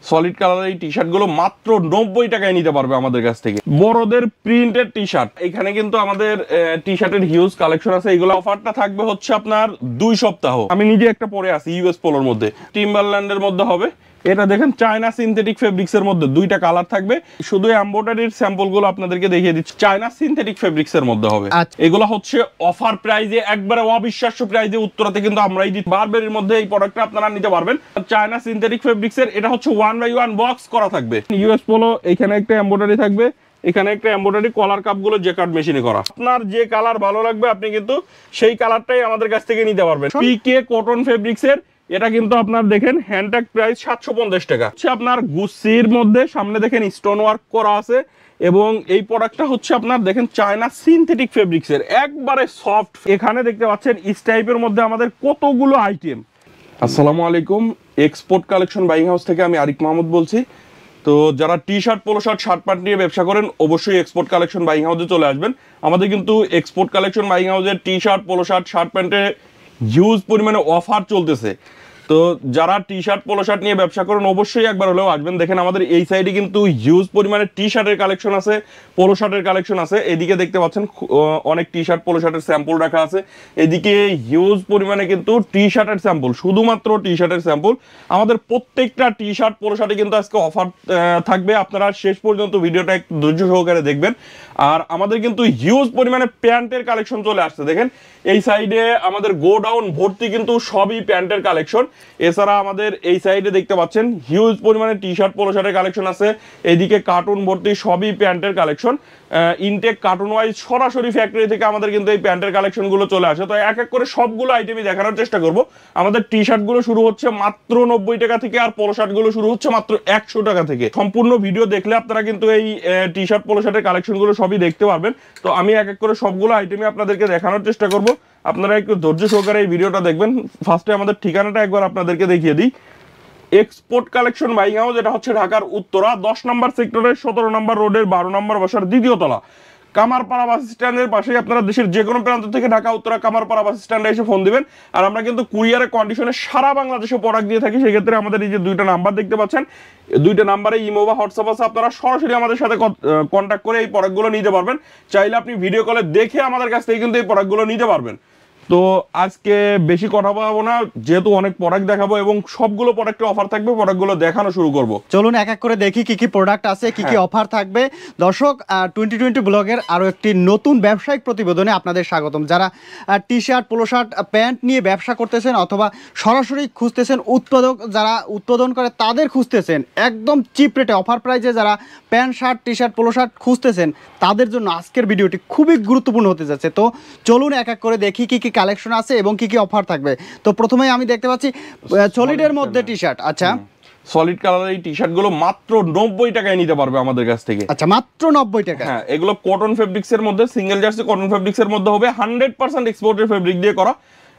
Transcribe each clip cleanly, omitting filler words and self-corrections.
Solid কালারের এই T shirt গুলো মাত্র 90 টাকায় নিতে পারবে আমাদের কাছ থেকে। বড়দের প্রিন্টেড টি শার্ট, এখানে কিন্তু আমাদের টি শার্টের হিউজ কালেকশন আছে। এগুলো অফারটা থাকবে হচ্ছে আপনার 2 সপ্তাহ। আমি নিজে একটা পরে আছি ইউএস পোলোর মধ্যে, টিম্বারল্যান্ডের মধ্যে হবে। এটা দেখেন চায়না সিনথেটিক ফেব্রিক্স এর মধ্যে 2টা কালার থাকবে। শুধু এমব্রয়ডারির স্যাম্পল গুলো আপনাদেরকে দেখিয়ে দিচ্ছি, চায়না সিনথেটিক ফেব্রিক্স এর মধ্যে হবে। এগুলো হচ্ছে অফার প্রাইজে, একবারে অবিশ্বাস্য প্রাইজে। উত্তরাতে কিন্তু আমরাই দিই। বারবেরির মধ্যে এই প্রোডাক্টটা আপনারা নিতে পারবেন। চায়না সিনথেটিক ফেব্রিক্স এর এটা হচ্ছে 1/1 বক্স করা থাকবে। ইউএস পোলো, এখানে একটা এমব্রয়ডারি থাকবে, এখানে একটা এমব্রয়ডারি, কলার কাপগুলো জেকার্ড মেশিনে করা। আপনার যে কালার ভালো লাগবে আপনি কিন্তু সেই কালারটাই আমাদের কাছ থেকে নিতে পারবেন। পিকে কটন ফেব্রিক্স এর এটা কিন্তু আপনার দেখেন হ্যান্ডট্যাগ প্রাইস 750 টাকা। হচ্ছে আপনার গুচির মধ্যে সামনে দেখেন স্টোন ওয়ার্ক করা আছে, এবং এই প্রোডাক্টটা হচ্ছে আপনার দেখেন চায়না সিনথেটিক ফেব্রিক্স এর একবারে সফট। এখানে দেখতে পাচ্ছেন ইস টাইপের মধ্যে আমাদের কতগুলো আইটেম। আসসালামু আলাইকুম, এক্সপোর্ট কালেকশন বাইং হাউস থেকে আমি আরিক মাহমুদ বলছি। তো যারা টি shirt, polo shirt, shirt pant নিয়ে ব্যবসা করেন অবশ্যই এক্সপোর্ট কালেকশন বাইং হাউসে চলে আসবেন। আমাদের কিন্তু এক্সপোর্ট কালেকশন বাইং হাউসের T shirt, polo shirt, shirt প্যান্টে হিউজ পরিমাণে অফার চলতেছে। তো যারা টি শার্ট, পোলো শার্ট নিয়ে ব্যবসা করেন অবশ্যই একবার হলেও আসবেন। দেখেন আমাদের এই সাইডে কিন্তু হিউজ পরিমাণে টি শার্টের কালেকশন আছে, পোলো শার্টের কালেকশন আছে। এদিকে দেখতে পাচ্ছেন অনেক টি শার্ট, পোলো শার্টের স্যাম্পল রাখা আছে। এদিকে হিউজ পরিমাণে কিন্তু টি শার্টের স্যাম্পল, শুধুমাত্র টি শার্টের স্যাম্পল। আমাদের প্রত্যেকটা টি শার্ট, পোলো শার্টে কিন্তু আজকে অফার থাকবে। আপনারা শেষ পর্যন্ত ভিডিওটা একটু ধৈর্য সহকারে দেখবেন। আর আমাদের কিন্তু হিউজ পরিমাণে প্যান্টের কালেকশন চলে আসছে। দেখেন এই সাইডে আমাদের গোডাউন ভর্তি কিন্তু সবই প্যান্টের কালেকশন। এছাড়া আমাদের এই সাইডে দেখতে পাচ্ছেন হিউজ পরিমাণে টি শার্ট, পোলো শার্টের কালেকশন আছে। এদিকে কার্টুন ভর্তি সবই প্যান্টের কালেকশন। ইনটেক কার্টুন ওয়াইজ সরাসরি ফ্যাক্টরি থেকে আমাদের কিন্তু এই প্যান্টের কালেকশনগুলো চলে আসে। তো এক এক করে সবগুলো আইটেমই দেখানোর চেষ্টা করব। আমাদের টি শার্টগুলো শুরু হচ্ছে মাত্র 90 টাকা থেকে, আর পোলো শার্টগুলো শুরু হচ্ছে মাত্র 100 টাকা থেকে। সম্পূর্ণ ভিডিও দেখলে আপনারা কিন্তু এই টি শার্ট, পোলো শার্টের কালেকশনগুলো সবই দেখতে পারবেন। তো আমি এক এক করে সবগুলো আইটেমই আপনাদেরকে দেখানোর চেষ্টা করব। আপনারা একটু ধৈর্য সহকারে এই ভিডিওটা দেখবেন। ফার্স্টে আমাদের ঠিকানাটা একবার আপনাদেরকে দেখিয়ে দিই। এক্সপোর্ট কালেকশন বাইং হাউস, এটা হচ্ছে ঢাকার উত্তরা 10 নম্বর সেক্টরের 17 নম্বর রোডের 12 নম্বর বাসার দ্বিতীয় তলা, কামারপাড়া বাস স্ট্যান্ডের পাশে। আপনারা দেশের যে কোনো প্রান্ত থেকে ঢাকা উত্তরা কামারপাড়া বাস স্ট্যান্ডে এসে ফোন দিবেন। আর আমরা কিন্তু কুরিয়ারের কন্ডিশনে সারা বাংলাদেশে প্রোডাক্ট দিয়ে থাকি। সেক্ষেত্রে আমাদের এই যে 2টা নাম্বার দেখতে পাচ্ছেন, 2টা নাম্বারে ইমো বা হোয়াটসঅ্যাপ আছে। আপনারা সরাসরি আমাদের সাথে কন্ট্যাক্ট করে এই প্রোডাক্টগুলো নিতে পারবেন। চাইলে আপনি ভিডিও কলে দেখে আমাদের কাছ থেকে কিন্তু এই প্রোডাক্টগুলো নিতে পারবেন। তো আজকে বেশি কথা বলবো না, যেহেতু অনেক প্রোডাক্ট দেখাবো এবং সবগুলো প্রোডাক্টে অফার থাকবে। প্রোডাক্টগুলো দেখানো শুরু করব। চলুন এক এক করে দেখি কি কি প্রোডাক্ট আছে, কি কি অফার থাকবে। দর্শক, 2020 ব্লগের আরো একটি নতুন ব্যবসায়িক প্রতিবেদনে আপনাদের স্বাগতম। যারা টি শার্ট, পোলো শার্ট, প্যান্ট নিয়ে ব্যবসা করতেছেন অথবা সরাসরি খুঁজতেছেন, উৎপাদক যারা উৎপাদন করে তাদের খুঁজতেছেন একদম চিপ রেটে অফার প্রাইসে, যারা প্যান্ট, শার্ট, টি শার্ট, পোলো শার্ট খুঁজতেছেন তাদের জন্য আজকের ভিডিওটি খুবই গুরুত্বপূর্ণ হতে যাচ্ছে। তো চলুন এক এক করে দেখি কি কি কালেকশন আছে এবং কি কি অফার থাকবে। তো প্রথমেই আমি দেখতে পাচ্ছি সলিডের মধ্যে টি শার্ট। আচ্ছা, সলিড কালারের এই টি শার্ট গুলো মাত্র 90 টাকায় নিতে পারবে আমাদের কাছ থেকে। আচ্ছা, মাত্র 90 টাকা। হ্যাঁ, এগুলো কটন ফেব্রিক্স এর মধ্যে, সিঙ্গেল জার্সি কটন ফেব্রিক্স এর মধ্যে হবে। 100% এক্সপোর্টের ফেব্রিক দিয়ে করা।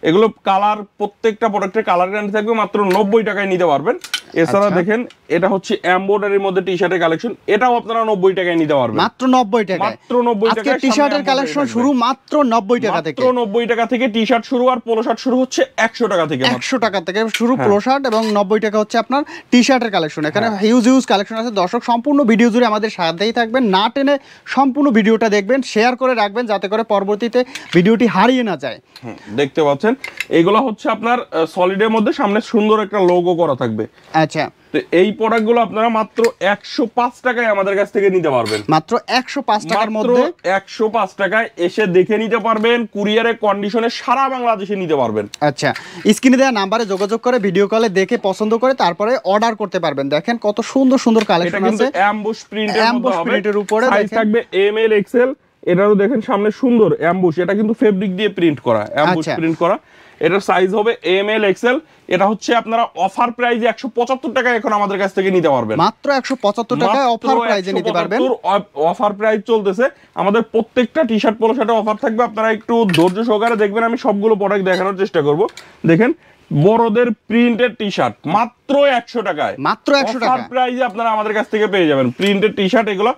এগুলো কালার, প্রত্যেকটা প্রোডাক্টের কালার গ্যারান্টি থাকবে। মাত্র 90 টাকায় নিতে পারবেন। এছাড়া দেখেন এটা হচ্ছে এমব্রয়ডারির মধ্যে টি শার্টের কালেকশন, এটাও আপনারা 90 টাকায় নিতে পারবেন। মাত্র 90 টাকা। মাত্র 90 টাকা। আজকে টি শার্টের কালেকশন শুরু মাত্র 90 টাকা থেকে। মাত্র 90 টাকা থেকে টি শার্ট শুরু, আর পোলো শার্ট শুরু হচ্ছে 100 টাকা থেকে। 100 টাকা থেকে শুরু পোলো শার্ট, এবং 90 টাকা হচ্ছে আপনার টি শার্টের কালেকশন। এখানে হিউজ কালেকশন আছে। দর্শক, সম্পূর্ণ ভিডিও জুড়ে আমাদের সাথেই থাকবেন, না টেনে সম্পূর্ণ ভিডিওটা দেখবেন, শেয়ার করে রাখবেন যাতে করে পরবর্তীতে ভিডিওটি হারিয়ে না যায়। দেখতে পাচ্ছেন এগুলো হচ্ছে আপনার সলিডের মধ্যে সামনে সুন্দর একটা লোগো করা থাকবে। আচ্ছা, তো এই প্রোডাক্টগুলো আপনারা মাত্র 105 টাকায় আমাদের কাছ থেকে নিতে পারবেন। মাত্র 105 টাকার মধ্যে, 105 টাকায় এসে দেখে নিতে পারবেন। কুরিয়ারের কন্ডিশনে সারা বাংলাদেশে নিতে পারবেন। আচ্ছা, স্ক্রিনে দেওয়া নাম্বারে যোগাযোগ করে ভিডিও কলে দেখে পছন্দ করে তারপরে অর্ডার করতে পারবেন। দেখেন কত সুন্দর সুন্দর কালেকশন আছে। অ্যাম্বুশ প্রিন্টের উপরে সাইজ থাকবে এমএল এক্সএল। এটারও দেখেন সামনে সুন্দর অ্যাম্বুশ, এটা কিন্তু ফেব্রিক দিয়ে প্রিন্ট করা, অ্যাম্বুশ প্রিন্ট করা। এটার সাইজ হবে এমএল এক্সএল। এটা হচ্ছে আপনারা অফার প্রাইসে 175 টাকায় এখন আমাদের কাছ থেকে নিতে পারবেন। মাত্র 175 টাকায় অফার প্রাইসে নিতে পারবেন। অফার প্রাইস চলতেছে আমাদের প্রত্যেকটা টি শার্ট, পোলো শার্টে অফার থাকবে। আপনারা একটু ধৈর্য সহকারে দেখবেন, আমি সবগুলো প্রোডাক্ট দেখানোর চেষ্টা করব। দেখেন বড়দের প্রিন্টেড টি শার্ট মাত্র 100 টাকায়। মাত্র 100 টাকা অফার প্রাইসে আপনারা আমাদের কাছ থেকে পেয়ে যাবেন প্রিন্টেড টি শার্ট। এগুলো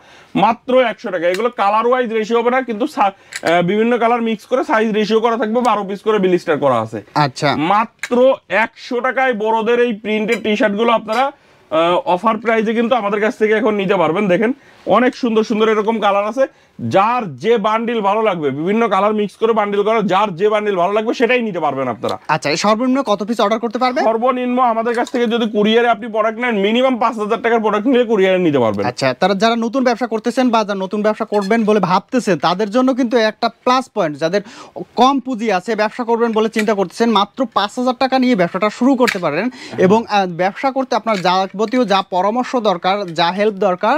মাত্র 100 টাকা। এগুলো কালার ওয়াইজ রেশিও হবে না, কিন্তু বিভিন্ন কালার মিক্স করে সাইজ রেশিও করা থাকবে। 12 পিস করে ব্লিস্টার করা আছে। আচ্ছা, মাত্র 100 টাকায় বড়দের এই প্রিন্টেড টি শার্ট গুলো আপনারা অফার প্রাইসে কিন্তু আমাদের কাছ থেকে এখন নিতে পারবেন। দেখেন অনেক সুন্দর সুন্দর এরকম কালার আছে, যার যে বান্ডিল ভালো লাগবে, বিভিন্ন কালার মিক্স করে বান্ডিল করা, যার যে বান্ডিল ভালো লাগবে সেটাই নিতে পারবেন আপনারা। আচ্ছা, সর্বনিম্ন কত পিস অর্ডার করতে পারবে? সর্বনিম্ন আমাদের কাছ থেকে যদি কুরিয়ারে আপনি প্রোডাক্ট নেন, মিনিমাম 5,000 টাকার প্রোডাক্ট নিলে কুরিয়ারে নিতে পারবেন। আচ্ছা, তারা যারা নতুন ব্যবসা করতেছেন বা যারা নতুন ব্যবসা করবেন বলে ভাবতেছেন, তাদের জন্য কিন্তু একটা প্লাস পয়েন্ট। যাদের কম পুঁজি আছে, ব্যবসা করবেন বলে চিন্তা করতেছেন, মাত্র 5,000 টাকা নিয়ে ব্যবসাটা শুরু করতে পারেন। এবং ব্যবসা করতে আপনার যাবতীয় যা পরামর্শ দরকার, যা হেল্প দরকার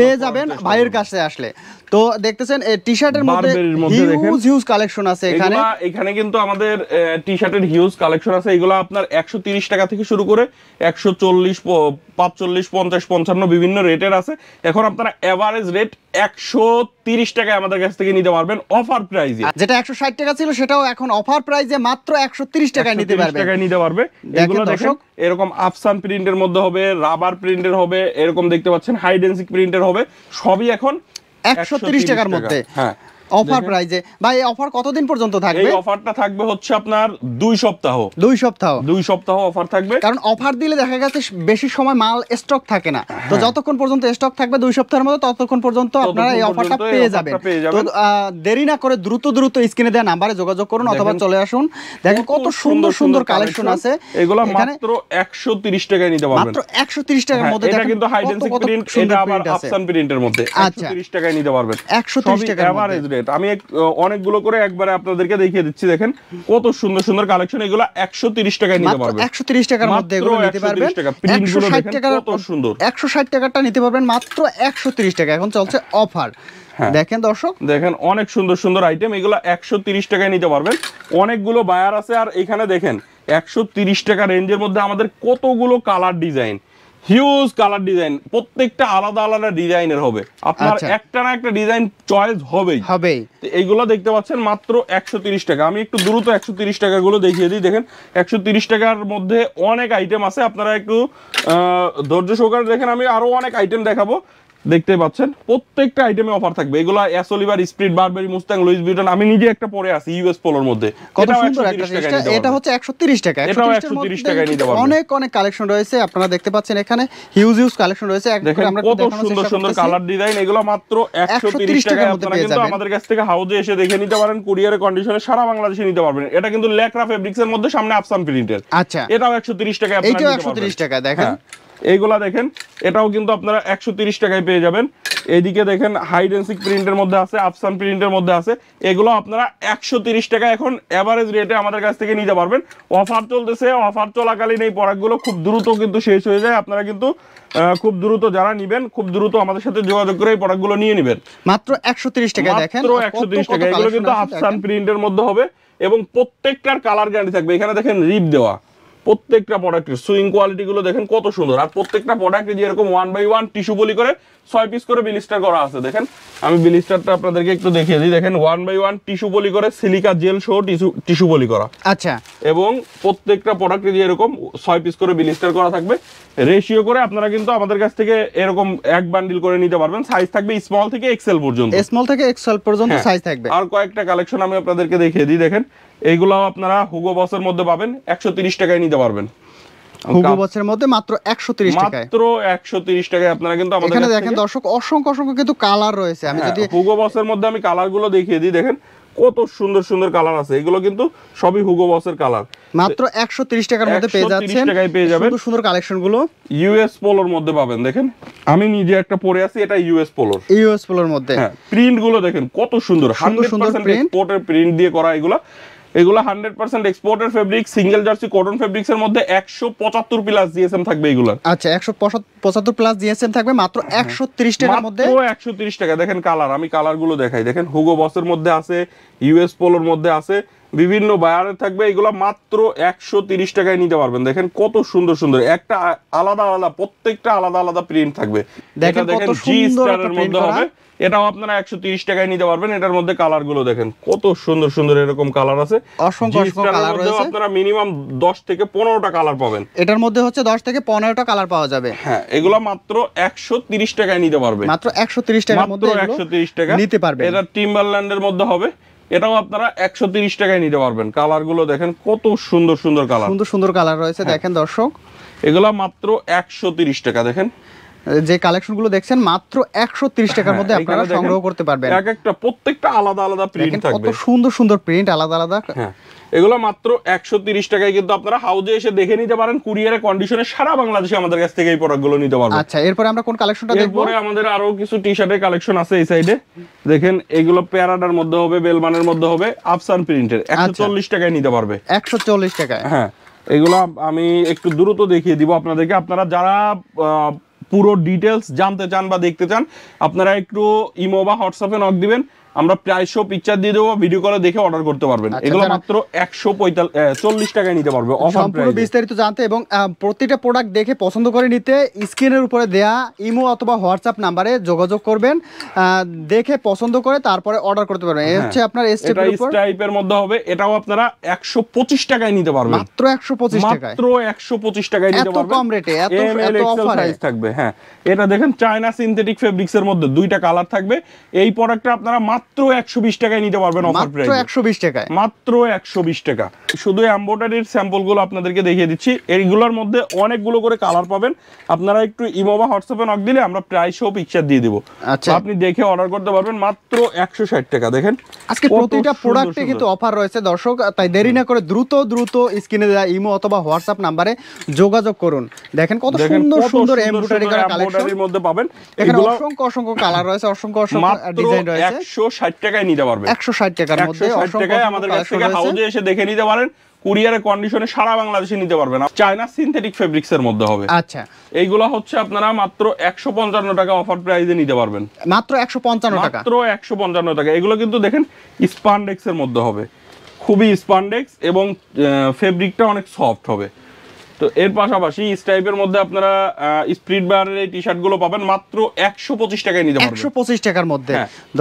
পেয়ে যাবেন ভাইয়ের কাছে আসলে। তো দেখতেছেন এই টি শার্টের মধ্যে হিউজ কালেকশন আছে এখানে। এখানে কিন্তু আমাদের টি শার্টের হিউজ কালেকশন আছে। এগুলো আপনার 130 টাকা থেকে শুরু করে 140, 45, 50, 55 বিভিন্ন রেটের আছে। এখন আপনারা এভারেজ রেট 130 টাকায় আমাদের কাছ থেকে নিতে পারবেন অফার প্রাইসে। যেটা 160 টাকা ছিল সেটাও এখন অফার প্রাইসে মাত্র 130 টাকায় নিতে পারবে। এগুলো দেখেন এরকম আফসান প্রিন্টের মধ্যে হবে, রাবার প্রিন্টের হবে, এরকম দেখতে পাচ্ছেন হাইডেন্সিক প্রিন্টের হবে, সবই এখন 130 টাকার মধ্যে। হ্যাঁ, অফার প্রাইসে। ভাই এই অফার কতদিন পর্যন্ত থাকবে? এই অফারটা থাকবে হচ্ছে আপনার 2 সপ্তাহ। 2 সপ্তাহ অফার থাকবে। কারণ অফার দিলে দেখা গেছে বেশি সময় মাল স্টক থাকে না। তো যতক্ষণ পর্যন্ত স্টক থাকবে 2 সপ্তাহের মধ্যে, ততক্ষণ পর্যন্ত আপনারা এই অফারটা পেয়ে যাবেন। তো দেরি না করে দ্রুত স্ক্রিনে দেওয়া নাম্বারে যোগাযোগ করুন অথবা চলে আসুন। দেখেন কত সুন্দর সুন্দর কালেকশন আছে। এগুলো মাত্র 130 টাকায় নিতে পারবেন। মাত্র 130 টাকার মধ্যে। এটা কিন্তু হাইডেন্সিক প্রিন্ট, এটা আবার আফসান প্রিন্টের মধ্যে 130 টাকায় নিতে পারবেন। 130 টাকার এভারেজ রেট। আমি অনেকগুলো করে একবারে আপনাদেরকে দেখিয়ে দিচ্ছি। দেখেন কত সুন্দর সুন্দর কালেকশন। এগুলো 130 টাকায় নিতে পারবেন। 130 টাকার মধ্যে এগুলো নিতে পারবেন। 160 টাকার কত সুন্দর 160 টাকাটা নিতে পারবেন মাত্র 130 টাকা। এখন চলছে অফার। দেখেন দর্শক, দেখেন অনেক সুন্দর সুন্দর আইটেম। এগুলো 130 টাকায় নিতে পারবেন। অনেকগুলো বায়ার আছে। আর এখানে দেখেন 130 টাকা রেঞ্জের মধ্যে আমাদের কতগুলো colour design, huge colour design, প্রত্যেকটা আলাদা আলাদা ডিজাইনের হবে। আপনার একটা না একটা ডিজাইন চয়েস হবেই। এইগুলো দেখতে পাচ্ছেন মাত্র 130 টাকা। আমি একটু দ্রুত 130 টাকা গুলো দেখিয়ে দিই। দেখেন 130 টাকার মধ্যে অনেক আইটেম আছে, আপনারা একটু ধৈর্য সহকারে দেখেন। আমি আরো অনেক আইটেম দেখাবো। দেখতে পাচ্ছেন প্রত্যেকটা আইটেমে অফার থাকবে। এগুলো অ্যাসোলিভার, speed, Burberry, Mustang, Luis Vuitton. আমি নিজে একটা পরে আছি ইউএস পোলোর মধ্যে। কত সুন্দর একটা জিনিস। এটা হচ্ছে 130 টাকা। এটাও 130 টাকায় নিতে পারবেন। অনেক কালেকশন রয়েছে, আপনারা দেখতে পাচ্ছেন এখানে হিউজ কালেকশন রয়েছে। আমরা কত সুন্দর সুন্দর কালার ডিজাইন। এগুলো মাত্র 130 টাকায় আপনারা কিন্তু আমাদের কাছ থেকে হাউজে এসে দেখে নিতে পারেন। কুরিয়ারের কন্ডিশনে সারা বাংলাদেশে নিতে পারবেন। এটা কিন্তু লেকরা ফেব্রিক্স এর মধ্যে, সামনে আফসান প্রিন্টের। আচ্ছা, এটাও 130 টাকায় আপনারা নিতে পারবেন। এটাও 130 টাকা। দেখেন এইগুলা দেখেন, এটাও কিন্তু আপনারা 130 টাকায় পেয়ে যাবেন। এইদিকে দেখেন হাইডেন্সিক প্রিন্টের মধ্যে আছে, আফসান প্রিন্টের মধ্যে আছে। এগুলো আপনারা 130 টাকা এখন এভারেজ রেটে আমাদের কাছ থেকে নিতে পারবেন। অফার চলতেছে, অফার চলাকালীন এই প্রোডাক্টগুলো খুব দ্রুত কিন্তু শেষ হয়ে যায়। আপনারা কিন্তু খুব দ্রুত যারা নিবেন, খুব দ্রুত আমাদের সাথে যোগাযোগ করে এই প্রোডাক্টগুলো নিয়ে নেবেন। মাত্র 130 টাকা। দেখেন মাত্র 130 টাকা। এগুলো কিন্তু আফসান প্রিন্টের মধ্যে হবে এবং প্রত্যেকটার কালার গ্যারান্টি থাকবে। এখানে দেখেন রিপ দেওয়া, প্রত্যেকটা প্রোডাক্টের সুইং কোয়ালিটি গুলো দেখেন কত সুন্দর। আর প্রত্যেকটা প্রোডাক্টে যে এরকম 1 বাই 1 টিস্যু পলি করে 6 পিস করে বিলিস্টার করা আছে। দেখেন আমি বিলিস্টারটা আপনাদেরকে একটু দেখিয়ে দিই। দেখেন 1 বাই 1 টিস্যু পলি করে, সিলিকা জেল সহ টিস্যু পলি করা। আচ্ছা, এবং প্রত্যেকটা প্রোডাক্টে যে এরকম 6 পিস করে বিলিস্টার করা থাকবে। রেশিও করে আপনারা কিন্তু আমাদের কাছ থেকে এরকম এক বান্ডিল করে নিতে পারবেন। সাইজ থাকবে স্মল থেকে এক্সেল পর্যন্ত। স্মল থেকে এক্সেল পর্যন্ত সাইজ থাকবে। আর কয়েকটা কালেকশন আমি আপনাদেরকে দেখিয়ে দিই। দেখেন এইগুলাও আপনারা হুগো বসের মধ্যে পাবেন, 130 টাকায় নিতে পারবেন। হুগো বসের মধ্যে মাত্র 130 টাকায়। মাত্র 130 টাকায় আপনারা কিন্তু আমাদের এখানে দেখেন দর্শক অসংখ্য কিন্তু কালার রয়েছে। আমি যদি হুগো বসের মধ্যে আমি কালারগুলো দেখিয়ে দিই। দেখেন কত সুন্দর সুন্দর কালার আছে। এগুলো কিন্তু সবই হুগো বসের কালার। মাত্র 130 টাকার মধ্যে পেয়ে যাচ্ছেন। 130 টাকায় পেয়ে যাবেন। সুন্দর কালেকশন গুলো ইউএস পোলোর মধ্যে পাবেন। দেখেন আমি নিজে একটা পরে আছি, এটা ইউএস পোলোর। ইউএস পোলোর মধ্যে প্রিন্ট গুলো দেখেন কত সুন্দর। 100% এক্সপোর্টের প্রিন্ট দিয়ে করা এগুলো 100% এক্সপোর্টের fabric, single jersey cotton fabrics এর মধ্যে 175 প্লাস জিএসএম থাকবে এগুলো। আচ্ছা, 175 প্লাস জিএসএম থাকবে মাত্র 130 টাকার মধ্যে। মাত্র 130 টাকা। দেখেন কালার, আমি কালারগুলো দেখাই। দেখেন হুগো বসের মধ্যে আছে, ইউএস পোলোর মধ্যে আছে, বিভিন্ন বায়ারের থাকবে। এগুলো মাত্র 130 টাকায় নিতে পারবেন। দেখেন কত সুন্দর সুন্দর, একটা আলাদা আলাদা, প্রত্যেকটা আলাদা আলাদা প্রিন্ট থাকবে। দেখেন কত সুন্দর একটা প্রিন্ট হবে। এটাও আপনারা 130 টাকায় নিতে পারবেন। এটার মধ্যে কালার গুলো দেখেন কত সুন্দর সুন্দর এরকম কালার আছে। অসংখ্য কালার রয়েছে। আপনারা মিনিমাম 10 থেকে 15টা কালার পাবেন। এটার মধ্যে হচ্ছে 10 থেকে 15টা কালার পাওয়া যাবে। হ্যাঁ, এগুলো মাত্র 130 টাকায় নিতে পারবেন। মাত্র 130 টাকার মধ্যে মাত্র 130 টাকা নিতে পারবেন। এটা টিম্বারল্যান্ডের মধ্যে হবে। এটাও আপনারা 130 টাকায় নিতে পারবেন। কালার গুলো দেখেন কত সুন্দর সুন্দর কালার। সুন্দর সুন্দর কালার রয়েছে। দেখেন দর্শক এগুলো মাত্র 130 টাকা। দেখেন যে কালেকশনগুলো দেখছেন মাত্র 130 টাকার মধ্যে আপনারা সংগ্রহ করতে পারবেন। এক একটা প্রত্যেকটা আলাদা আলাদা প্রিন্ট থাকবে, কত সুন্দর সুন্দর প্রিন্ট আলাদা আলাদা। হ্যাঁ এগুলো মাত্র 130 টাকায় কিন্তু আপনারা হাউজে এসে দেখে নিতে পারেন, কুরিয়ারে কন্ডিশনে সারা বাংলাদেশে আমাদের কাছ থেকে এই প্রোডাক্টগুলো নিতে পারবেন। আচ্ছা, এরপরে আমরা কোন কালেকশনটা দেখব? এরপরে আমাদের আরো কিছু টি-শার্টের কালেকশন আছে এই সাইডে। দেখেন এগুলো প্যারাডার মধ্যে হবে, বেলমানের মধ্যে হবে, আফসান প্রিন্টের 140 টাকায় নিতে পারবে। 140 টাকায়, হ্যাঁ এগুলো আমি একটু দ্রুত দেখিয়ে দিব আপনাদেরকে। আপনারা যারা পুরো ডিটেলস জানতে চান বা দেখতে চান, আপনারা একটু ইমো বা হোয়াটসঅ্যাপে নক দিবেন, আমরা প্রাইস সহ পিকচার দিয়ে দেবো, ভিডিও কলে দেখে অর্ডার করতে পারবেন। এগুলো মাত্র 140 টাকায় নিতে পারবে অফার প্রাইসে। বিস্তারিত জানতে এবং প্রতিটা প্রোডাক্ট দেখে পছন্দ করে নিতে স্ক্রিনের উপরে দেয়া ইমো অথবা হোয়াটসঅ্যাপ নাম্বারে যোগাযোগ করবেন, দেখে পছন্দ করে তারপরে অর্ডার করতে পারবেন। এই হচ্ছে আপনার স্টেপের উপর টাইপের মধ্যে হবে, এটাও আপনারা 125 টাকায় নিতে পারবেন, মাত্র 125 টাকায়, মাত্র 125 টাকায় নিতে পারবেন। এত কম রেটে এত অফার সাইজ থাকবে। হ্যাঁ এটা দেখেন চায়না সিনথেটিক ফেব্রিক্স এর মধ্যে দুইটা কালার থাকবে। এই প্রোডাক্টটা আপনারা মাত্র 120 টাকায় নিতে পারবেন অফার প্রাইসে, মাত্র 120 টাকায়, মাত্র 120 টাকা। শুধু এমব্রয়ডারির স্যাম্পল গুলো আপনাদেরকে দেখিয়ে দিচ্ছি। এইগুলোর মধ্যে অনেকগুলো করে কালার পাবেন, আপনারা একটু ইমো বা হোয়াটসঅ্যাপে নক দিলে আমরা প্রাইস সহ পিকচার দিয়ে দিব। আচ্ছা, আপনি দেখে অর্ডার করতে পারবেন মাত্র 160 টাকা। দেখেন আজকে প্রতিটা প্রোডাক্টে কিন্তু অফার রয়েছে দর্শক, তাই দেরি না করে দ্রুত স্ক্রিনে দেওয়া ইমো অথবা হোয়াটসঅ্যাপ নাম্বারে যোগাযোগ করুন। দেখেন কত সুন্দর সুন্দর এমব্রয়ডারি করা কালেকশনের মধ্যে পাবেন। এখানে অসংখ্য অসংখ্য কালার রয়েছে, অসংখ্য অসংখ্য ডিজাইন রয়েছে। 160 টাকায় নিতে পারবেন, 160 টাকার মধ্যে 160 টাকায় আমাদের কাছ থেকে হাউজে এসে দেখে নিতে পারেন, কুরিয়ারের কন্ডিশনে সারা বাংলাদেশে নিতে পারবেন। চায়না সিনথেটিক ফেব্রিক্স এর মধ্যে হবে। আচ্ছা, এইগুলো হচ্ছে আপনারা মাত্র 155 টাকা অফার প্রাইসে নিতে পারবেন, মাত্র 155 টাকা, মাত্র 155 টাকা। এগুলো কিন্তু দেখেন স্পান্ডেক্স এর মধ্যে হবে, খুবই স্পান্ডেক্স এবং ফেব্রিকটা অনেক সফট হবে। তো এর পাশাপাশি এই টাইপের মধ্যে আপনারা স্প্রিট বারের এই টি-শার্ট গুলো পাবেন মাত্র 125 টাকায় নিতে পারবেন, 125 টাকার মধ্যে।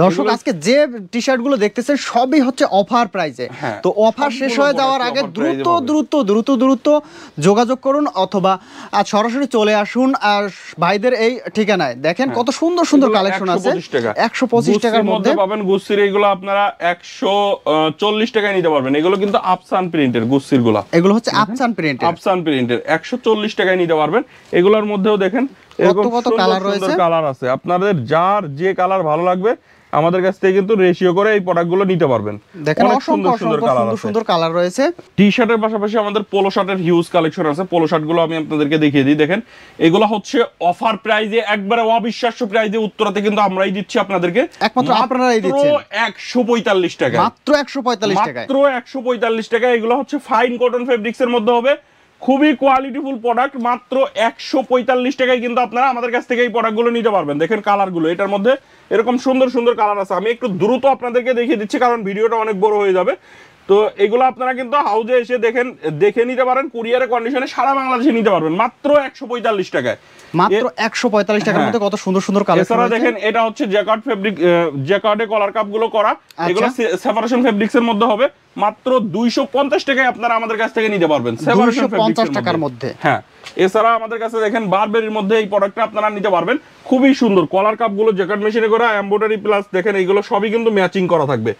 দর্শক আজকে যে টি-শার্ট গুলো দেখতেছেন সবই হচ্ছে অফার প্রাইসে। তো অফার শেষ হয়ে যাওয়ার আগে দ্রুত দ্রুত দ্রুত দ্রুত যোগাযোগ করুন অথবা আজ সরাসরি চলে আসুন আর ভাইদের এই ঠিকানায়। দেখেন কত সুন্দর সুন্দর কালেকশন আছে, 125 টাকার মধ্যে পাবেন। গুচ্ছির এইগুলো আপনারা 140 টাকায় নিতে পারবেন। এগুলো কিন্তু আফসান প্রিন্টের গুচ্ছির গুলো, এগুলো হচ্ছে আফসান প্রিন্টের, আফসান প্রিন্টের 140 টাকায় নিতে পারবেন। এগুলোর মধ্যেও দেখেন এরকম কত কালার রয়েছে, কালার আছে। আপনাদের যার যে কালার ভালো লাগবে আমাদের কাছ থেকে কিন্তু রেশিও করে এই প্রোডাক্টগুলো নিতে পারবেন। দেখেন অসংখ্য সুন্দর সুন্দর কালার রয়েছে। টি-শার্টের পাশাপাশি আমাদের পোলো শার্টের হিউজ কালেকশন আছে। পোলো শার্টগুলো আমি আপনাদেরকে দেখিয়ে দিই। দেখেন এগুলো হচ্ছে অফার প্রাইজে, একবারে অবিশ্বাস্য প্রাইজে উত্তরাতে কিন্তু আমরাই দিচ্ছি আপনাদেরকে, একমাত্র আপনারাই দিচ্ছেন 145 টাকা, মাত্র 145 টাকা, মাত্র 145 টাকা। এগুলো হচ্ছে ফাইন কটন ফেব্রিক্স এর মধ্যে হবে, খুবই কোয়ালিটিফুল প্রোডাক্ট। মাত্র 145 টাকায় কিন্তু আপনারা আমাদের কাছ থেকে এই প্রোডাক্টগুলো নিতে পারবেন। দেখেন কালারগুলো, এটার মধ্যে এরকম সুন্দর সুন্দর কালার আছে। আমি একটু দ্রুত আপনাদেরকে দেখিয়ে দিচ্ছি কারণ ভিডিওটা অনেক বড় হয়ে যাবে। তো এগুলো আপনারা কিন্তু হাউজে এসে দেখে নিতে পারেন, কুরিয়ারের কন্ডিশনে সারা বাংলাদেশে নিতে পারবেন মাত্র 145 টাকায়, মাত্র 145 টাকার মধ্যে কত সুন্দর সুন্দর কালেকশন। এছাড়া দেখেন এটা হচ্ছে জ্যাকার্ড ফেব্রিক, জ্যাকার্ডে কলার কাপ গুলো করা, এগুলো সেপারেশন ফেব্রিক্স এর মধ্যে হবে। মাত্র 250 টাকায় আপনারা আমাদের কাছ থেকে নিতে পারবেন, 250 টাকার মধ্যে। হ্যাঁ এছাড়া আমাদের কাছে দেখেন বারবেরির মধ্যে এই প্রোডাক্টটা আপনারা নিতে পারবেন, খুবই সুন্দর কলার কাপ গুলো জ্যাকেট মেশিনে করা, এমব্রয়ডারি প্লাস দেখেন এইগুলো সবই কিন্তু ম্যাচিং করা থাকবে।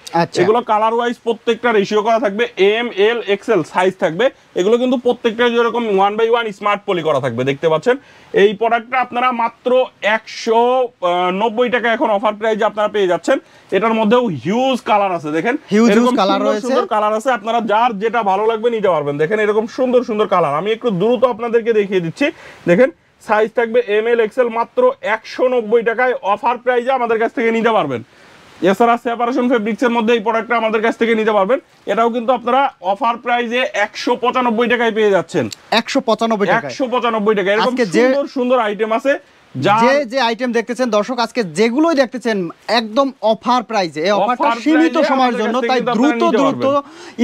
এগুলো কালার ওয়াইজ প্রত্যেকটা রেশিও করা থাকবে, এম এল এক্সেল সাইজ থাকবে। এগুলো কিন্তু প্রত্যেকটা যেরকম 1/1 স্মার্ট পলি করা থাকবে, দেখতে পাচ্ছেন। এই প্রোডাক্টটা আপনারা মাত্র 190 টাকা এখন অফার প্রাইসে আপনারা পেয়ে যাচ্ছেন। এটার মধ্যেও হিউজ কালার আছে, দেখেন হিউজ কালার রয়েছে, সুন্দর কালার আছে। আপনারা যার যেটা ভালো লাগবে নিতে পারবেন। দেখেন এরকম সুন্দর সুন্দর কালার আমি একটু দ্রুত আপনাদেরকে দেখিয়ে দিচ্ছি। দেখেন সাইজ থাকবে এম এল এক্সেল, মাত্র 190 টাকায় অফার প্রাইসে আমাদের কাছ থেকে নিতে পারবেন। এছাড়া সেপারেশন ফেব্রিক্স এর মধ্যে এই প্রোডাক্টটা আমাদের কাছ থেকে নিতে পারবেন। এটাও কিন্তু আপনারা অফার প্রাইসে 195 টাকায় পেয়ে যাচ্ছেন, 195 টাকা, 195 টাকা। এরকম সুন্দর সুন্দর আইটেম আছে। যে আইটেম দেখতেছেন দর্শক, আজকে যেগুলোই দেখতেছেন একদম অফার প্রাইসে। এই অফারটা সীমিত সময়ের জন্য, তাই দ্রুত দ্রুত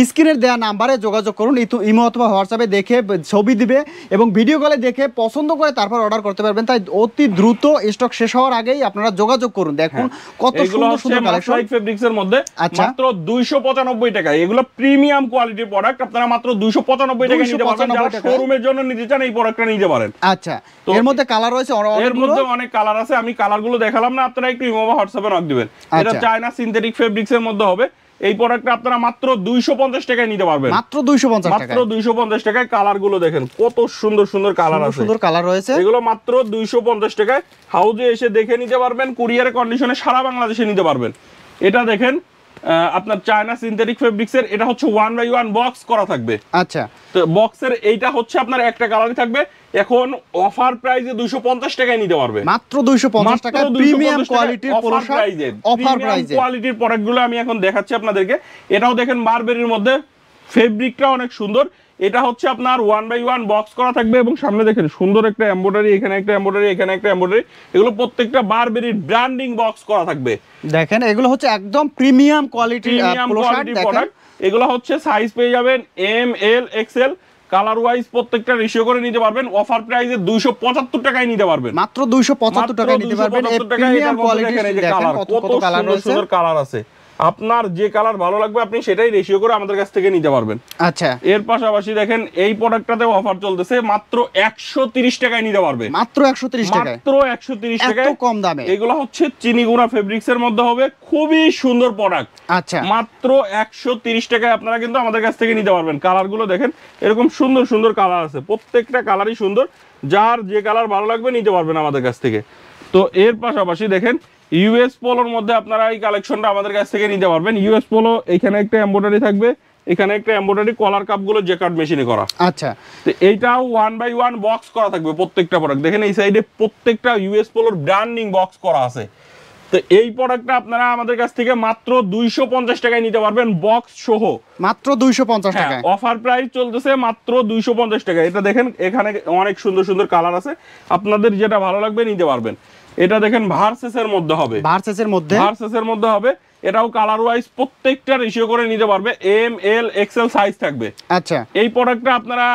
স্ক্রিনের দেওয়া নাম্বারে যোগাযোগ করুন। ইমো অথবা হোয়াটসঅ্যাপে দেখে ছবি দিবে এবং ভিডিও কলে দেখে পছন্দ করে তারপর অর্ডার করতে পারবেন। তাই অতি দ্রুত স্টক শেষ হওয়ার আগেই আপনারা যোগাযোগ করুন। দেখুন কত সুন্দর সুন্দর কালেকশন ফেব্রিক্স এর মধ্যে, মাত্র 295 টাকায়। এগুলো প্রিমিয়াম কোয়ালিটির প্রোডাক্ট, আপনারা মাত্র 295 টাকায় নিতে পারবেন। যারা শোরুমের জন্য নিতে চান এই প্রোডাক্টটা নিতে পারেন। আচ্ছা, এর মধ্যে কালার রয়েছে, এর মধ্যে অনেক কালার আছে। আমি কালারগুলো দেখালাম না, আপনারা একটু ইমো বা হোয়াটসঅ্যাপে নক দিবেন। এটা চায়না সিনথেটিক ফেব্রিক্স এর মধ্যে হবে। এই প্রোডাক্টটা আপনারা মাত্র 250 টাকায় নিতে পারবেন। মাত্র 250 টাকা, মাত্র 250 টাকায়। কালার গুলো দেখেন কত সুন্দর সুন্দর কালার আছে, সুন্দর কালার রয়েছে। এগুলো মাত্র 250 টাকায় হাউজে এসে দেখে নিতে পারবেন, কুরিয়ারে কন্ডিশনে সারা বাংলাদেশে নিতে পারবেন। এটা দেখেন আপনার চায়না সিনথেটিক ফেব্রিক্সের, এটা হচ্ছে 1/1 বক্স করা থাকবে। আচ্ছা, তো বক্সের এইটা হচ্ছে আপনার একটা কালারই থাকবে। এখন অফার প্রাইসে 250 টাকায় নিতে পারবে, মাত্র 250 টাকা, প্রিমিয়াম কোয়ালিটির পোলো শার্ট অফার প্রাইসে। কোয়ালিটির প্রোডাক্টগুলো আমি এখন দেখাচ্ছি আপনাদেরকে। এটাও দেখেন বারবেরির মধ্যে, ফেব্রিকটা অনেক সুন্দর। এটা হচ্ছে আপনার 1/1 বক্স করা থাকবে এবং সামনে দেখেন সুন্দর একটা এমব্রয়ডারি, এখানে একটা এমব্রয়ডারি, এখানে একটা এমব্রয়ডারি, এগুলো প্রত্যেকটা বারবেরির ব্র্যান্ডিং বক্স করা থাকবে। দেখেন এগুলো হচ্ছে একদম প্রিমিয়াম কোয়ালিটির পোলো শার্ট। দেখেন এগুলো হচ্ছে সাইজ পেয়ে যাবেন এম, এল, এক্সএল, কালার ওয়াইজ প্রত্যেকটা রেশিও করে নিতে পারবেন। অফার প্রাইসে 275 টাকায় নিতে পারবেন, মাত্র 275 টাকায় নিতে পারবেন। এই প্রিমিয়াম কোয়ালিটির দেখেন কত কালার রয়েছে, সুন্দর কালার আছে। আপনার যে কালার ভালো লাগবে আপনি সেটাই রেশিও করে আমাদের কাছ থেকে নিতে পারবেন। আচ্ছা, এর পাশাপাশি দেখেন এই প্রোডাক্টটাতে অফার চলতেছে, মাত্র 130 টাকায় নিতে পারবে। মাত্র 130 টাকায়, মাত্র 130 টাকায়, এত কম দামে। এগুলো হচ্ছে চিনিগুড়া ফেব্রিক্স এর মধ্যে হবে, খুবই সুন্দর প্রোডাক্ট। আচ্ছা, মাত্র 130 টাকায় আপনারা কিন্তু আমাদের কাছ থেকে নিতে পারবেন। কালার গুলো দেখেন এরকম সুন্দর সুন্দর কালার আছে, প্রত্যেকটা কালারই সুন্দর। যার যে কালার ভালো লাগবে নিতে পারবেন আমাদের কাছ থেকে। তো এর পাশাপাশি দেখেন ইউএস পোলোর মধ্যে আপনারা এই কালেকশনটা আমাদের কাছ থেকে নিতে পারবেন। ইউএস পোলো, এখানে একটা এমব্রয়ডারি থাকবে, এখানে একটা এমব্রয়ডারি, কলার কাপগুলো জ্যাকার্ড মেশিনে করা। আচ্ছা, তো এইটাও 1/1 বক্স করা থাকবে প্রত্যেকটা প্রোডাক্ট। দেখেন এই সাইডে প্রত্যেকটা ইউএস পোলোর ব্র্যান্ডিং বক্স করা আছে। তো এই প্রোডাক্টটা আপনারা আমাদের কাছ থেকে মাত্র 250 টাকায় নিতে পারবেন, বক্স সহ। মাত্র 250 টাকায় অফার প্রাইস চলতেছে মাত্র 250 টাকা। এটা দেখেন এখানে অনেক সুন্দর সুন্দর কালার আছে, আপনাদের যেটা ভালো লাগবে নিতে পারবেন। এটা দেখেন ভার্সেসের মধ্যে হবে, ভার্সেসের মধ্যে হবে। এটাও কালার ওয়াইজ প্রত্যেকটা রেশিও করে নিতে পারবে, এম, এল, এক্সএল সাইজ থাকবে। আচ্ছা, এই প্রোডাক্টটা আপনারা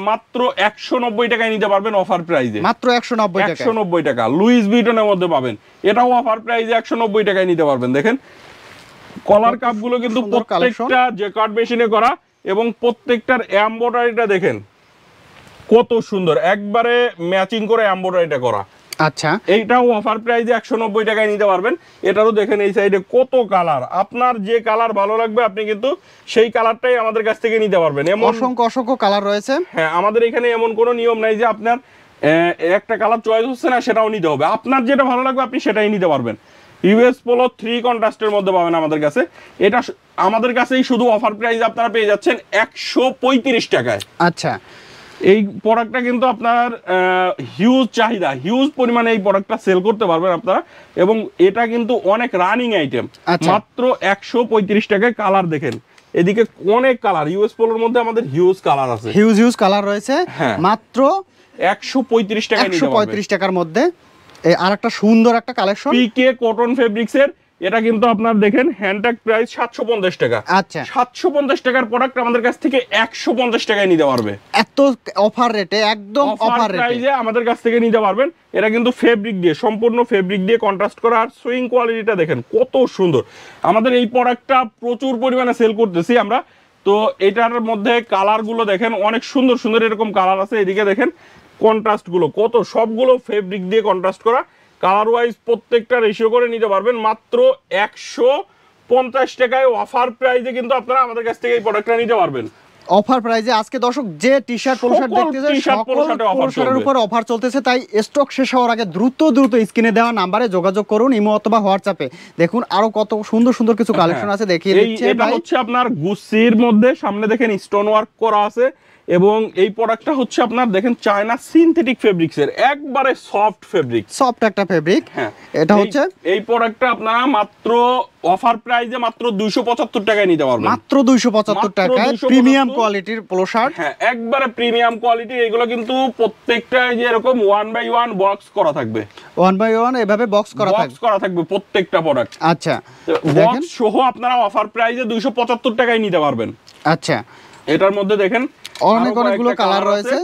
মাত্র 190 টাকায় নিতে পারবেন অফার প্রাইসে। মাত্র 190 টাকা লুইস ভিটনের মধ্যে পাবেন, এটাও অফার প্রাইসে 190 টাকায় নিতে পারবেন। দেখেন কলার কাপগুলো কিন্তু প্রত্যেকটা জ্যাকার্ড মেশিনে করা এবং প্রত্যেকটার এমব্রয়ডারিটা দেখেন কত সুন্দর, একবারে ম্যাচিং করে এমব্রয়ডারিটা করা। আচ্ছা, এইটাও অফার প্রাইসে 190 টাকায় নিতে পারবেন। এটারও দেখেন এই সাইডে কত কালার, আপনার যে কালার ভালো লাগবে আপনি কিন্তু সেই কালারটাই আমাদের কাছ থেকে নিতে পারবেন। এমন অসংখ্য কালার রয়েছে। হ্যাঁ, আমাদের এখানে এমন কোনো নিয়ম নাই যে আপনার একটা কালার চয়েস হচ্ছে না সেটাও নিতে হবে, আপনার যেটা ভালো লাগবে আপনি সেটাই নিতে পারবেন। ইউএস পোলো 3 কন্ট্রাস্টের মধ্যে পাবেন আমাদের কাছে। এটা আমাদের কাছেই শুধু অফার প্রাইস আপনারা পেয়ে যাচ্ছেন 135 টাকায়। আচ্ছা, এই প্রোডাক্টটা কিন্তু আপনার হিউজ চাহিদা, হিউজ পরিমাণে এই প্রোডাক্টটা সেল করতে পারবেন আপনারা, এবং এটা কিন্তু অনেক রানিং আইটেম। মাত্র 135 টাকায়। কালার দেখেন এদিকে অনেক কালার, ইউএস পোলোর মধ্যে আমাদের হিউজ কালার আছে, হিউজ কালার রয়েছে। মাত্র 135 টাকায় নিতে পারবেন। 135 টাকার মধ্যে এই আরেকটা সুন্দর একটা কালেকশন, পিকে কটন ফেব্রিক্সের। এটা কিন্তু আপনার দেখেন হ্যান্ডট্যাগ প্রাইস 750 টাকা। আচ্ছা, 750 টাকার প্রোডাক্ট আমাদের কাছ থেকে 150 টাকায় নিতে পারবে। এত অফার রেটে, একদম অফার রেটে আমাদের কাছ থেকে নিতে পারবেন। এটা কিন্তু ফেব্রিক দিয়ে, সম্পূর্ণ ফেব্রিক দিয়ে কন্ট্রাস্ট করা, আর সুইং কোয়ালিটিটা দেখেন কত সুন্দর। আমাদের এই প্রোডাক্টটা প্রচুর পরিমাণে সেল করতেছি আমরা। তো এটার মধ্যে কালারগুলো দেখেন অনেক সুন্দর সুন্দর এরকম কালার আছে। এদিকে দেখেন কন্ট্রাস্ট গুলো কত, সবগুলো ফেব্রিক দিয়ে কন্ট্রাস্ট করা, কালার ওয়াইজ প্রত্যেকটা রেশিও করে নিতে পারবেন মাত্র 150 টাকায়। অফার প্রাইসে কিন্তু আপনারা আমাদের কাছ থেকে এই প্রোডাক্টটা নিতে পারবেন অফার প্রাইসে। আজকে দর্শক যে টি-শার্ট পোলো শার্ট দেখতেছেন সকল পোলো শার্টের উপর অফার চলতেছে, তাই স্টক শেষ হওয়ার আগে দ্রুত স্ক্রিনে দেওয়া নাম্বারে যোগাযোগ করুন, ইমো অথবা হোয়াটসঅ্যাপে। দেখুন আরো কত সুন্দর সুন্দর কিছু কালেকশন আছে, দেখিয়ে দিচ্ছি। এটা হচ্ছে আপনার গুচির মধ্যে, সামনে দেখেন স্টোন ওয়ার্ক করা আছে, এবং এই প্রোডাক্টটা হচ্ছে আপনার দেখেন চায়না সিনথেটিক ফেব্রিক্সের, একবারে সফট ফেব্রিক, সফট একটা ফেব্রিক। এটা হচ্ছে এই প্রোডাক্টটা আপনারা মাত্র অফার প্রাইসে মাত্র 275 টাকায় নিতে পারবেন। মাত্র 275 টাকায় প্রিমিয়াম কোয়ালিটির পোলো শার্ট। হ্যাঁ, একবারে প্রিমিয়াম কোয়ালিটি। এগুলো কিন্তু প্রত্যেকটা যে এরকম 1/1 বক্স করা থাকবে, 1/1 এভাবে বক্স করা থাকবে প্রত্যেকটা প্রোডাক্ট। আচ্ছা, বক্স সহ আপনারা অফার প্রাইসে 275 টাকায় নিতে পারবেন। আচ্ছা, এটার মধ্যে দেখেন অনেক অনেকগুলো কালার রয়েছে,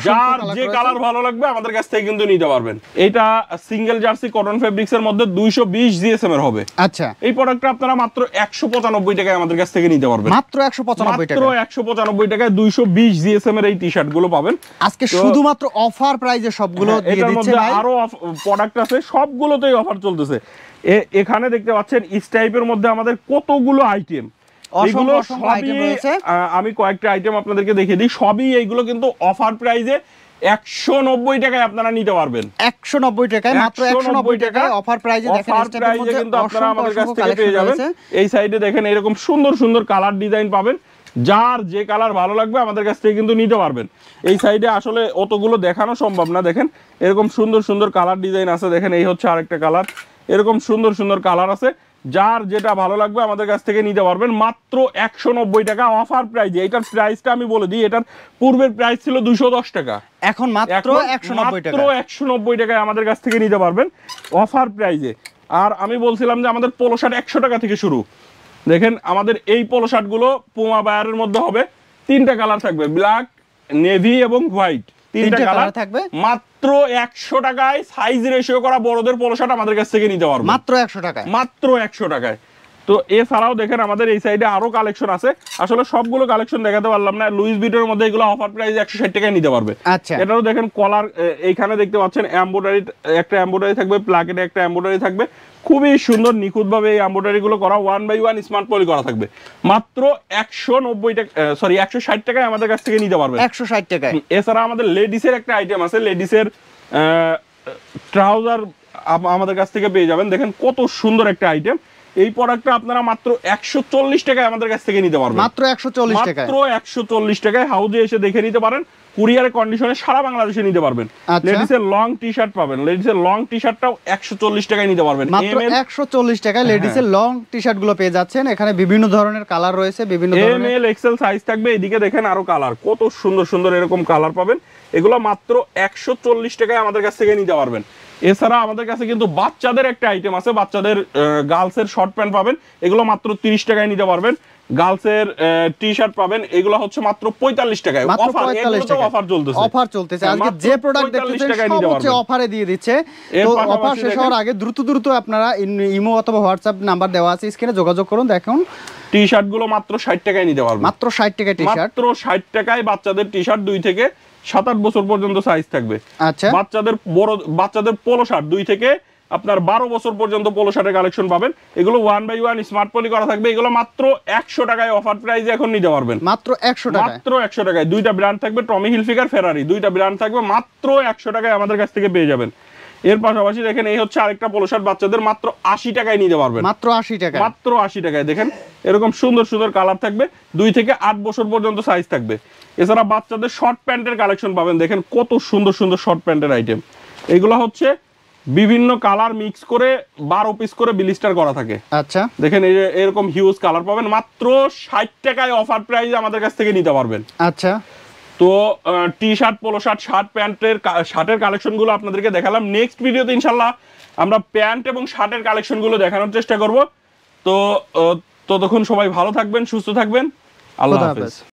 যার যে কালার ভালো লাগবে আমাদের কাছ থেকে কিন্তু নিতে পারবেন। এটা সিঙ্গেল জার্সি কটন ফেব্রিক্স এর মধ্যে 220 জিএসএম এর হবে। আচ্ছা, এই প্রোডাক্টটা আপনারা মাত্র 195 টাকায় আমাদের কাছ থেকে নিতে পারবেন। মাত্র 195 টাকা, মাত্র 195 টাকায় 220 জিএসএম এর এই টি-শার্ট গুলো পাবেন আজকে শুধুমাত্র অফার প্রাইজে সবগুলো দিয়ে দিচ্ছে ভাই। আরো প্রোডাক্ট আছে, সবগুলোতেই অফার চলতেছে। এখানে দেখতে পাচ্ছেন ইস টাইপের মধ্যে আমাদের কতগুলো আইটেম, এগুলো সবই আমি কয়েকটা আইটেম আপনাদেরকে দেখিয়ে দিই। সবই এইগুলো কিন্তু অফার প্রাইজে 190 টাকায় আপনারা নিতে পারবেন। 190 টাকায়, মাত্র 190 টাকায় অফার প্রাইজে দেখেন, অফার প্রাইজে কিন্তু আপনারা আমাদের কাছ থেকে পেয়ে যাবেন। এই সাইডে দেখেন এরকম সুন্দর সুন্দর কালার ডিজাইন পাবেন, যার যে কালার ভালো লাগবে আমাদের কাছ থেকে কিন্তু নিতে পারবেন। এই সাইডে আসলে অতগুলো দেখানো সম্ভব না, দেখেন এরকম সুন্দর সুন্দর কালার ডিজাইন আছে। দেখেন এই হচ্ছে আরেকটা কালার, এরকম সুন্দর সুন্দর কালার আছে, যার যেটা ভালো লাগবে আমাদের কাছ থেকে নিতে পারবেন মাত্র 190 টাকা অফার প্রাইজে। এটার প্রাইসটা আমি বলে দিই, এটার পূর্বের প্রাইস ছিল 210 টাকা, এখন মাত্র 190 টাকা। মাত্র 190 টাকায় আমাদের কাছ থেকে নিতে পারবেন অফার প্রাইজে। আর আমি বলছিলাম যে আমাদের পোলো শার্ট 100 টাকা থেকে শুরু। দেখেন আমাদের এই পোলো শার্ট গুলো পুমা বায়ারের মধ্যে হবে, 3টা কালার থাকবে, ব্ল্যাক, নেভি এবং হোয়াইট, 3টা কালার থাকবে। মাত্র 100 টাকায় সাইজ রেশিও করা বড়দের পোলো শার্ট আমাদের কাছ থেকে নিতে পারবেন মাত্র 100 টাকায়, মাত্র 100 টাকায়। তো এছাড়াও দেখেন আমাদের এই সাইডে আরো কালেকশন আছে, আসলে সবগুলো কালেকশন দেখাতে পারলাম না। লুইস ভিটনের মধ্যে এগুলো অফার প্রাইস 160 টাকায় নিতে পারবে। আচ্ছা, এটাও দেখেন কলার, এইখানে দেখতে পাচ্ছেন এমব্রয়ডারি, একটা এমব্রয়ডারি থাকবে, প্লাকেটে একটা এমব্রয়ডারি থাকবে, খুবই সুন্দর নিখুঁত ভাবে এই এমব্রয়ডারি গুলো করা, 1/1 স্মার্ট পলি করা থাকবে। মাত্র 190 টাকা, সরি 160 টাকায় আমাদের কাছ থেকে নিতে পারবে, 160 টাকায়। এছাড়া আমাদের লেডিসের একটা আইটেম আছে, লেডিসের ট্রাউজার আমাদের কাছ থেকে পেয়ে যাবেন। দেখেন কত সুন্দর একটা আইটেম। এই প্রোডাক্টটা আপনারা মাত্র 140 টাকায় আমাদের কাছ থেকে নিতে পারবেন, মাত্র 140 টাকায়, মাত্র 140 টাকায়। হাউজে এসে দেখে নিতে পারেন, কুরিয়ারের কন্ডিশনে সারা বাংলাদেশে নিতে পারবেন। লেডিসের লং টি-শার্ট পাবেন, লেডিসের লং টি-শার্টটাও 140 টাকায় নিতে পারবেন, মাত্র 140 টাকায় লেডিসের লং টি-শার্ট গুলো পেয়ে যাচ্ছেন। এখানে বিভিন্ন ধরনের কালার রয়েছে, বিভিন্ন ধরনের এম এল এক্সেল সাইজ থাকবে। এদিকে দেখেন আরো কালার, কত সুন্দর সুন্দর এরকম কালার পাবেন। এগুলো মাত্র 140 টাকায় আমাদের কাছ থেকে নিতে পারবেন। এছাড়া আমাদের কাছে কিন্তু বাচ্চাদের একটা আইটেম আছে, বাচ্চাদের গার্লসের শর্ট প্যান্ট পাবেন, এগুলো মাত্র 30 টাকায় নিতে পারবেন। গার্লসের টি-শার্ট পাবেন, এগুলো হচ্ছে মাত্র 45 টাকায়। অফার চলতেছে আজকে যে প্রোডাক্ট দেখতেছেন সব হচ্ছে অফারে দিয়ে দিচ্ছে। তো অফার শেষ হওয়ার আগে দ্রুত আপনারা ইমো অথবা হোয়াটসঅ্যাপ নাম্বার দেওয়া আছে, স্ক্রিনে যোগাযোগ করুন। দেখুন টি-শার্ট গুলো মাত্র 60 টাকায় নিতে পারবেন, মাত্র 60 টাকায় টি-শার্ট, মাত্র 60 টাকায় বাচ্চাদের টি-শার্ট 2 থেকে 7-8 বছর পর্যন্ত সাইজ থাকবে। আচ্ছা, বাচ্চাদের পোলো শার্ট 2 থেকে আপনার 12 বছর পর্যন্ত পোলো শার্টের কালেকশন পাবেন। এগুলো 1/1 স্মার্ট পলি করা থাকবে, এগুলো মাত্র 100 টাকায় অফার প্রাইসে এখন নিতে পারবেন, মাত্র 100 টাকায়, মাত্র 100 টাকায়। 2টা ব্র্যান্ড থাকবে, টমি হিলফিগার, ফেরারি, 2টা ব্র্যান্ড থাকবে, মাত্র 100 টাকায় আমাদের কাছ থেকে পেয়ে যাবেন। এর পাশাপাশি দেখেন এই হচ্ছে আরেকটা পোলো শার্ট, বাচ্চাদের মাত্র 80 টাকায় নিতে পারবেন, মাত্র 80 টাকায়, মাত্র 80 টাকায়। দেখেন এরকম সুন্দর সুন্দর কালার থাকবে, 2 থেকে 8 বছর পর্যন্ত সাইজ থাকবে। এছাড়া বাচ্চাদের শর্ট প্যান্টের কালেকশন পাবেন, দেখেন কত সুন্দর সুন্দর শর্ট প্যান্টের আইটেম। এগুলো হচ্ছে বিভিন্ন কালার মিক্স করে 12 পিস করে ব্লিস্টার করা থাকে। আচ্ছা, দেখেন এই যে এরকম হিউজ কালার পাবেন, মাত্র 60 টাকায় অফার প্রাইসে আমাদের কাছ থেকে নিতে পারবেন। আচ্ছা, তো টি-শার্ট, পোলো শার্ট, শার্ট প্যান্টের শার্টের কালেকশন গুলো আপনাদেরকে দেখালাম। নেক্সট ভিডিওতে ইনশাল্লাহ আমরা প্যান্ট এবং শার্টের কালেকশন গুলো দেখানোর চেষ্টা করব। তো ততক্ষণ সবাই ভালো থাকবেন, সুস্থ থাকবেন, আল্লাহ হাফেজ।